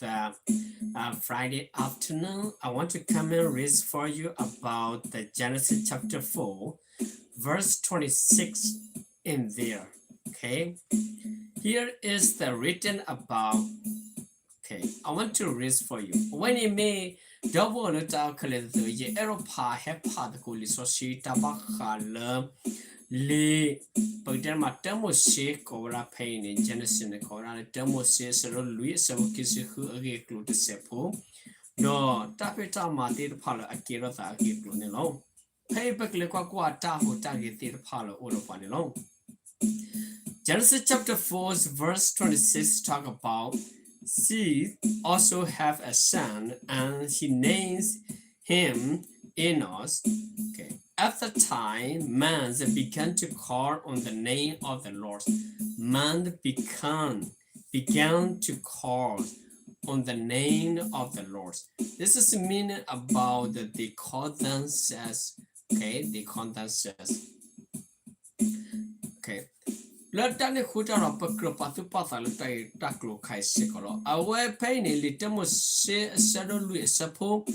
the Friday afternoon. I want to come and read for you about the Genesis chapter 4, verse 26 in there. Okay, here is the written about. Okay, I want to read for you. When you may double it out, the aeropa have part the cool so she tabakala le Pagderma demo shake or a pain in Genesis and Cora demo says Louis so kiss who a glue the sepo. No, tapita ma did palo akira that give glunilon. Paper liquaqua taho target did palo all of one alone. Genesis chapter 4 verse 26 talk about she also have a son and he names him Enos. Okay. At the time, man began to call on the name of the Lord. Man began to call on the name of the Lord. This is meaning about the condenses. Okay, the condenses. Okay. Let dane khuta pakro patu pata le tai taklo khai sikolo. Awe pain little se sado lu sapo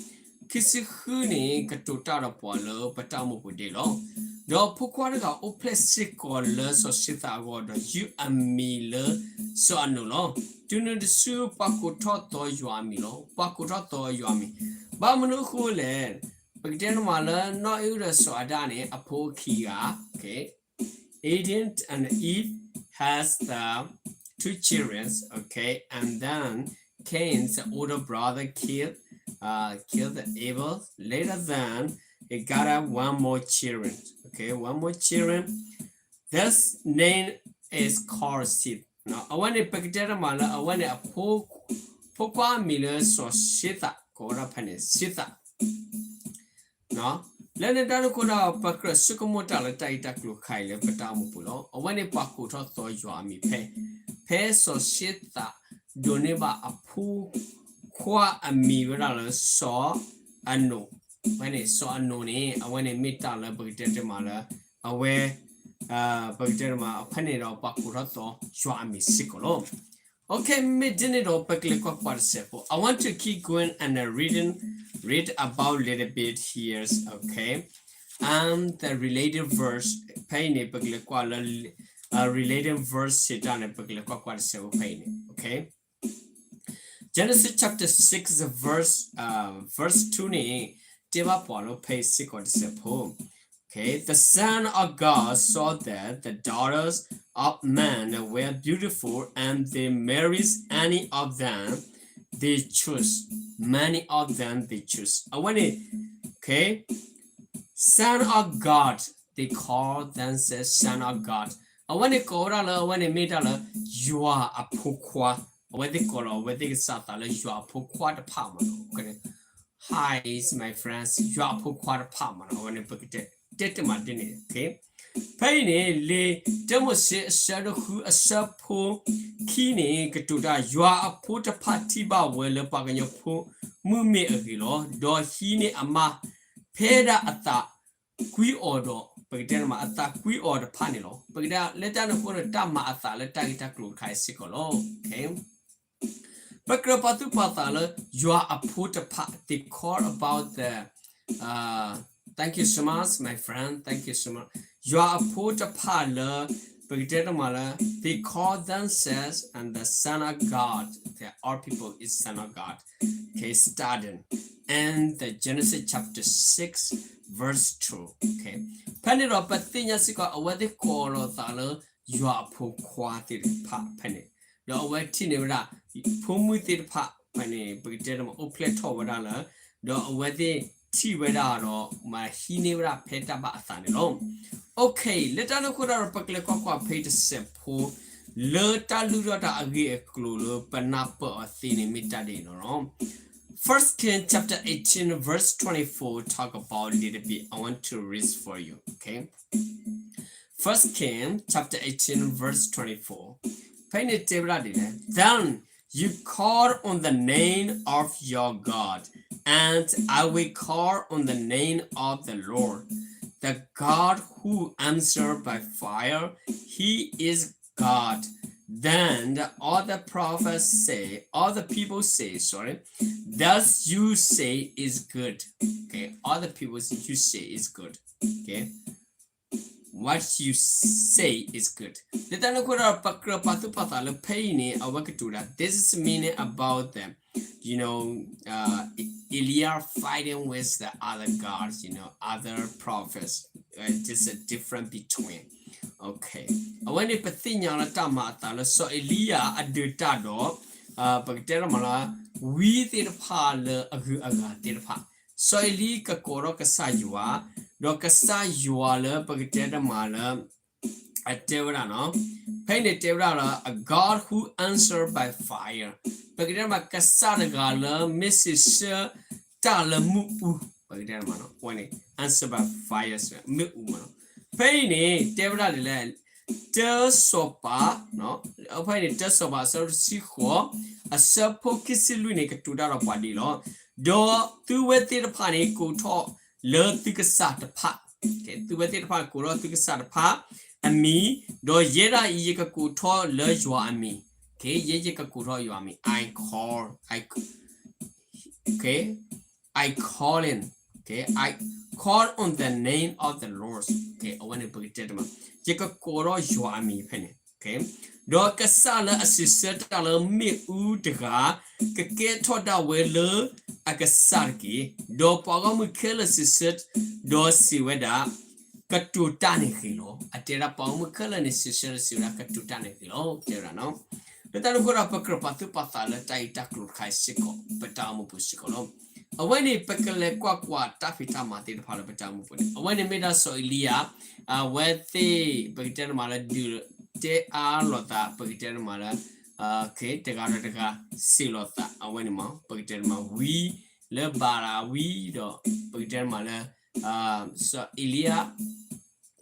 kisi huni katuta ra polo patamu pudilo. Do pukwa ga ople sikolo so sita go do you and me le so anulo. Do no the su pakuto to yuami lo. Pakuto to yuami. Ba manu khule. Pagden mala no ira so adani apo kia. Okay. Adam and Eve has the two children, okay, and then Cain's older brother killed Abel. Later then he got one more children, okay, one more children. This name is called Seth. Now I want to pick that mala. I want to pokwa mila so Sita kora pane Sita. No. Lene dano kuna pakra sukumota la taita klu kaile patamu pulo. Wane paku to yuami pe so shita doneba apu kwa amira so ano. Wane so ano ni awane mita la bagdete mala awe bagdete ma panero paku to yuami sikolo. Okay, midinito pakle kwa parsepo. I want to keep going and read about a little bit here, okay? And the related verse, paine pakle kwa related verse sitane pakle kwa parsepo paine, okay? Genesis chapter 6 verse 2 ni tiba polo pay sikon. Okay, the son of God saw that the daughters of man were beautiful and they married any of them they choose. Many of them they choose. Okay, son of God, they call themselves son of God. When it go when it made you are a pukwa. When they call when they satala, you are pukwa the palmer. Hi, my friends, you are pukwa the palmer. When it put it. Okay, Paine le demose shadow who a sapo kine gatuda you are a put a party ba well paganyo po mume agilo do hine ama peda ata qui ordo pagderma ata qui order panilo pagda letano for a dama ata letagita clue kai sikolo. Okay, Bakrapatu patala you are a put a part the core about the thank you so much, my friend. Thank you so much. You are a porta parlor, they call themselves and the son of God. Our people is son of God. Okay, starting. And the Genesis chapter 6, verse 2. Okay. Penny up a thing as you got away the call of the you are a poor quantity pa penny. No way tinera, pum with it pa penny, but did them oplet over dollar. No way the Tiwedaro, my hinera peta bathanilon. Okay, let us look at our pakle page simple. Leta ludota agi clue, panapa or thin mitadino. First King chapter 18, verse 24 talk about a little bit. I want to read for you. Okay. First King chapter 18, verse 24. Then you call on the name of your God, and I will call on the name of the Lord, the God who answers by fire. He is God. Then the other prophets say, other people say, sorry, thus you say is good. Okay, other people you say is good. Okay, what you say is good. The Tanakura Pakra Patu Patala Paini Awakatura. This is meaning about them. You know, Elia fighting with the other gods, you know, other prophets. Just a difference between. Okay. When you patinya la tamata la so Elia adutado pagtera mala with it pa le agu aga tirpa. So Eli ka koro ka sayua do ka sayua le pagtera mala at Tevra no. Painted Tevra a God who answered by fire. Pagtera ma kasaragala Mrs. Tala mu pagtera mano when it answered by fire mu mano. Painting Tevra le the sopa no painting the sopa so si ho a sapo kisilunik to that body lo do tu with the pani go talk learn to get sat pa okay tu with the pan go to get sat pa and me do yera yeka go talk le you and me okay yeka go talk you and me I okay I call in okay I call on the name of the Lord okay I want to put it down yeka koro you and me penny okay do ka sala assistant ala me u daga ka ke thoda we le akasarki do paga mu khela assistant do siweda ka tutani khilo atera paga mu khela ni assistant siweda ka tutani khilo tera no Letano gora pakra patu patala tai taklu khai siko patamu pusiko lo awani pakale kwa tafita mati phala patamu pune awani meda so Elia wete pakitana mala du te a lota pakitana mala ke tega silota awani ma pakitana ma we le bara we do pakitana mala so Elia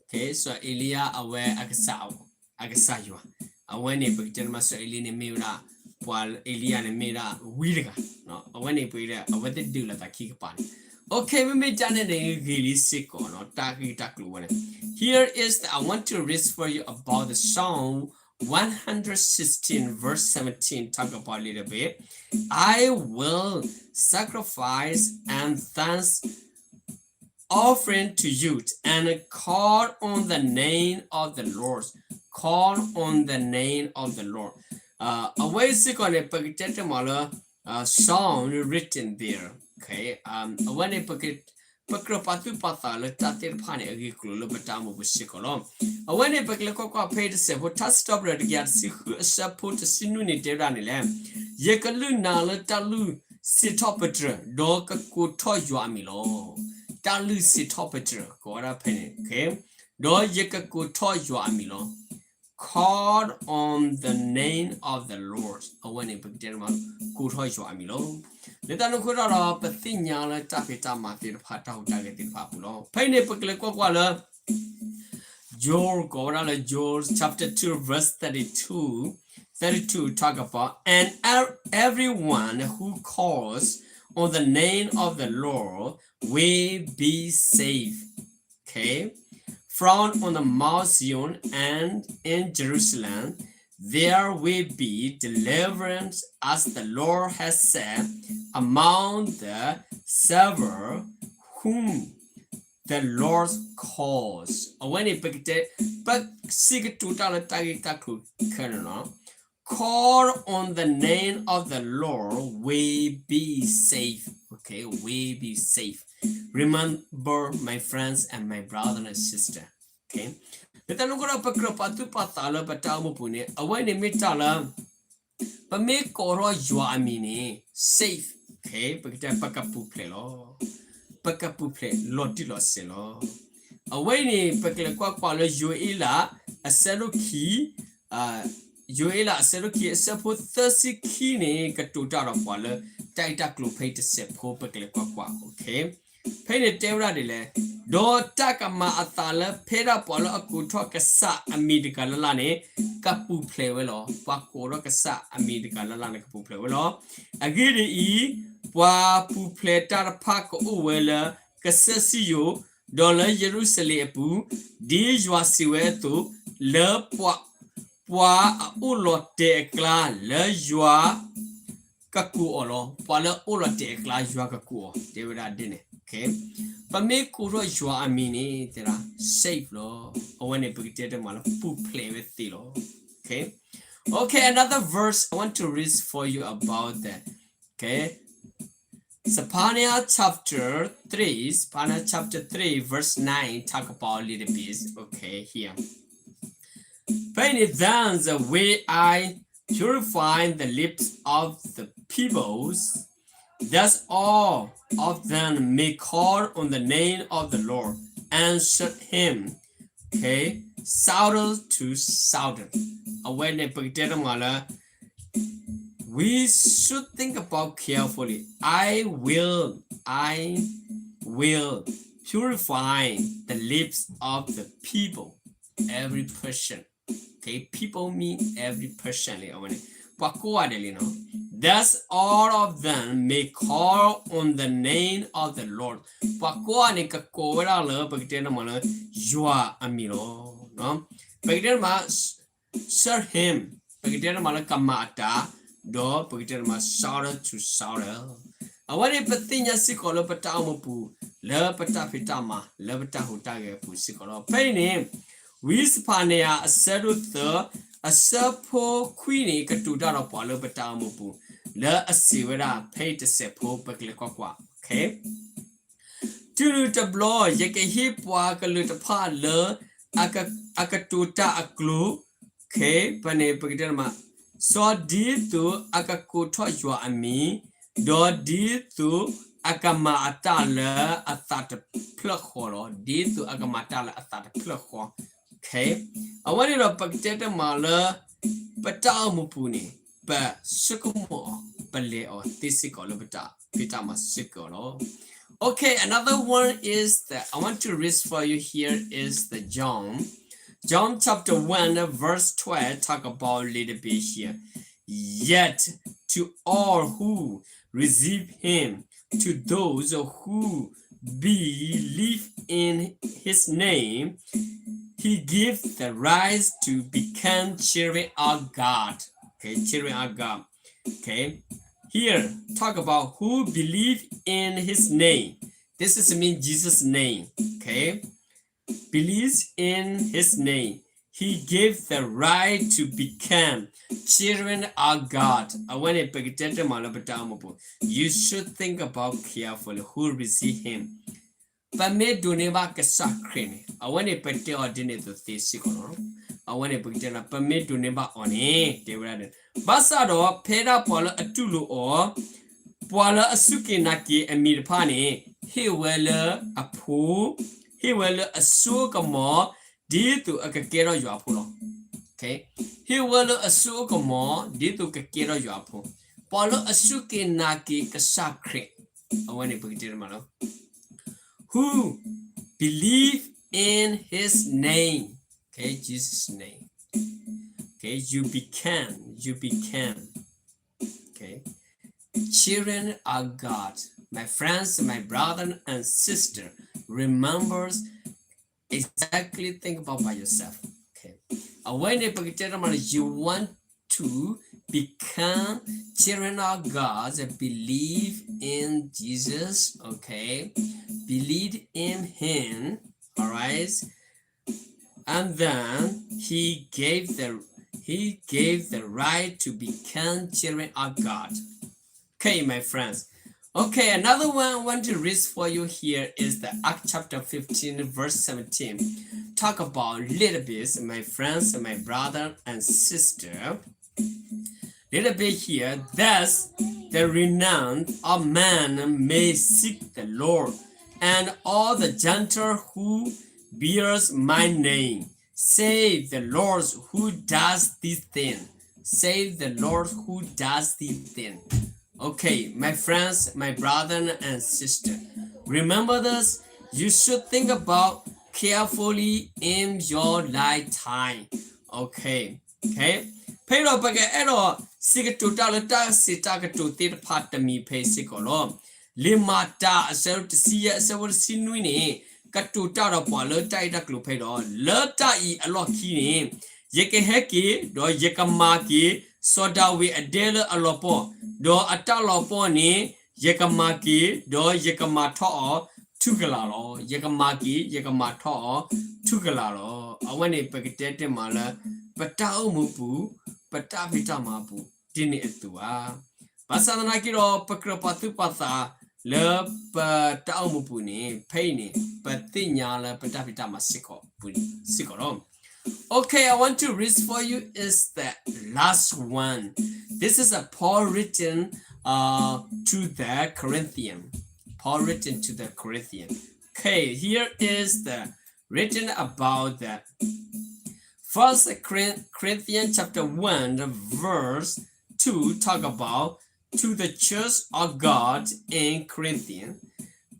okay so Elia awe akasayo when a picture master Elina Mira while Eliana Mira Wilga no when a picture what they do like a kick upon. Okay, we may done it really sick or not taklu. Here is I want to read for you about the Psalm 116 verse 17. Talk about a little bit. I will sacrifice and thanks offering to you and call on the name of the Lord. Call on the name of the Lord. A way on a packet song written there. Okay. When a packet Patu Pathala Tatir Pani Agiculu Batamu Busicolom. When a packet paid se who touched up at Yat put a sinuni deranilam. Yekaluna letalu sitopetra doka kutoyu amilo. Dalu sitopetra, Gora penny. Okay. Do yeka kutoyu amilo. Call on the name of the Lord. When a picterman could hold you amilo. Let us put up a thin yala tapita matir patau targeted papulo. Penny Puklequala George chapter 2 verse 32 talk about and everyone who calls on the name of the Lord will be saved. Okay. From on the Mount Zion and in Jerusalem, there will be deliverance as the Lord has said among the several whom the Lord calls. When he picked it, but seek to call on the name of the Lord, we be safe. Okay, we be safe. Remember, my friends and my brother and sister. Okay. The Tanugura Pakropatu Patala Patamu Pune, away the Mitala, but make Koro Juamini safe. Okay, Pakita Pakapuplelo, Pakapuple, Lotilo Selo. Away the Pakalaqua Joela, a Seloki, Joela, a Seloki, a Sepo 30 kine, Katutara Walla, Taita Clupate Sepo Pakalaqua. Okay. Painted Tevra de do takama atala pera polo akuto kasa amidika lalane kapu plewelo pakoro kasa amidika lalane kapu plewelo agiri e wa pu pleta pak uwela kasasiyo dola Jerusalem pu di jwasiwe to le Pwa ulo te kla le jua kaku olo. Pwa le ulo te kla jua kaku. They were that dinner. Okay. But me kuro jua amini tera safe lo. Or when they put it mala pu play with tilo. Okay. Okay, another verse I want to read for you about that. Okay. Sapania chapter 3 verse 9 talk about a little bit. Okay, here. Then the way I purify the lips of the peoples, thus all of them may call on the name of the Lord and shout him. Okay, souder to souder. When they put it we should think about carefully. I will purify the lips of the people, every person. Okay, people mean every person. Thus all of them may call on the name of the Lord. Serve him. Do pagiter ma shout to shout. Awani patinya sikolo patamu pu le patapitama le patahutage pu sikolo. Pain Wispanea Seduth a Serpo Queenie Catudara Polo patamu pu le a sivera pay to sepo paclequa. Okay? To the blow, yake hip walk a little part le akatuta a glue. Okay, pane pagiterma. So di tu akakuto jua ami do di tu akama atala atata plakoro di tu akama atala atata plakoro. Okay, I want you to pagtete mala patamupuni ba sukumo bale or tisikolo pitama sikolo. Okay, another one is that I want to read for you here is the John chapter 1 verse 12 talk about a little bit here. Yet to all who receive him, to those who believe in his name, he gives the right to become children of God. Okay, children of God. Okay, here talk about who believe in his name. This is mean Jesus' name. Okay. Believes in his name. He gave the right to become children of God. You should think about carefully who receive him. But me do never get sacred. I want to put the ordinate to this. I want to put the permit to never on it. They were Basado, Peda Pola Atulu or Pola Asukinaki and Mirpani. He will a pool. He will assume more due to a kakero yapulo. Okay. He will assume more due to kakero yapu. Polo asuki naki kasakre. I want to put it malo. Who believe in his name. Okay, Jesus' name. Okay, you became. Okay. Children of God. My friends, my brother and sister. Remembers exactly think about by yourself. Okay. When you want to become children of God, believe in Jesus. Okay. Believe in him. All right. And then he gave the right to become children of God. Okay, my friends. Okay, another one I want to read for you here is the Act chapter 15 verse 17. Talk about little bit, my friends, my brother and sister. Little bit here. Thus, the renown of man may seek the Lord, and all the gentle who bears my name. Save the Lord who does this thing. Save the Lord who does this thing. Okay, my friends, my brother and sister, remember this. You should think about carefully in your lifetime. Okay. Pero pag ero sigatuta lata sitagatu tir patami pe sikolo limata asel siya asel sinui ni katuta ro pa lo tai dak lo pe ro lo tai a lo ki ni Yekeheki do yekamaki soda we adele alopo do atalopo ni yekamaki do yekamato tugalalo yekamaki yekamato tugalalo awani pekete mala patao mupu patavita mapu dini etua pasadana kiro pakropatu pata le patao mupu ni paini patinya la patavita masiko puni sikoro. Okay, I want to read for you is the last one. This is a Paul written to the Corinthian. Paul written to the Corinthian. Okay, here is the written about the First Corinthians chapter 1 verse 2 talk about to the church of God in Corinthian,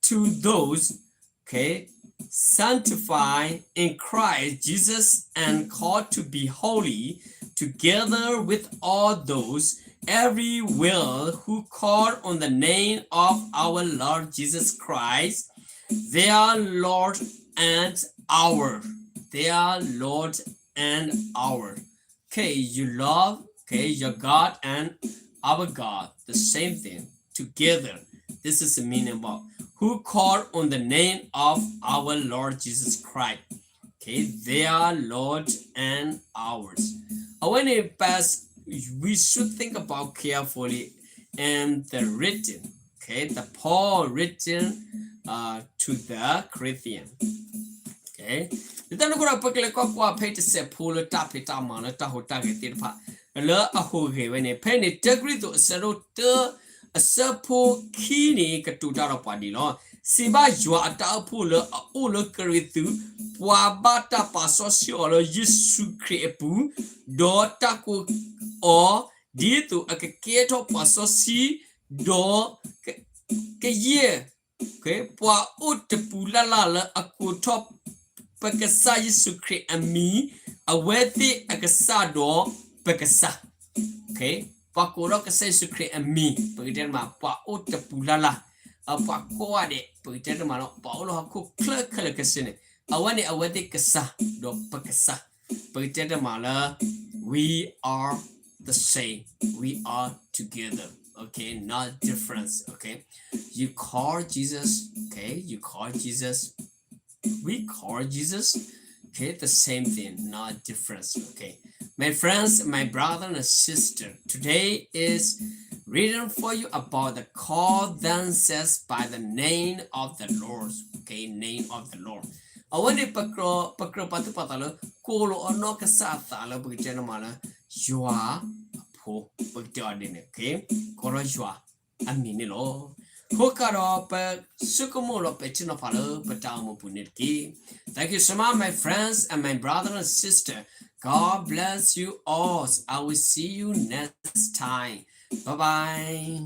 to those, okay, sanctified in Christ Jesus and called to be holy, together with all those everywhere who call on the name of our Lord Jesus Christ, their Lord and our. Their Lord and our. Okay, you love, okay, your God and our God, the same thing, together. This is the meaning about who call on the name of our Lord Jesus Christ. Okay, their Lord and ours. When it pass, we should think about carefully and the written. Okay, the Paul written to the Corinthian. Okay, the then go up a pay to say pull a tap it among a taho target pa. A la a hoge when a penny degree to a settle a serpo kini katuda padilo. Siba jua ata pula a olo carry through Wabata pasosio Yesu crepu do taku or dito a keto pasosi do ke ye. Okay, pwa ut pula la a kutop pekasa Yesu cre a me a worthy a casado pekasa. Okay, pakuro ka Yesu cre a me, pagderma pwa ut pulala. A pakoade, pagderma paulo haku clerk casine. Awani awadi kasa do pakasa. Pagderma we are the same. We are together. Okay, not difference. Okay, you call Jesus. Okay, you call Jesus. We call Jesus. Okay, the same thing, not difference. Okay, my friends, my brother and sister, today is written for you about the call dances by the name of the Lord. Okay, name of the Lord. Awani pakro patu patalo kolo ono kasata la bugitena mala jua po bugitadine. Okay, koro jua amini lo. Thank you so much, my friends and my brother and sister. God bless you all. I will see you next time. Bye bye.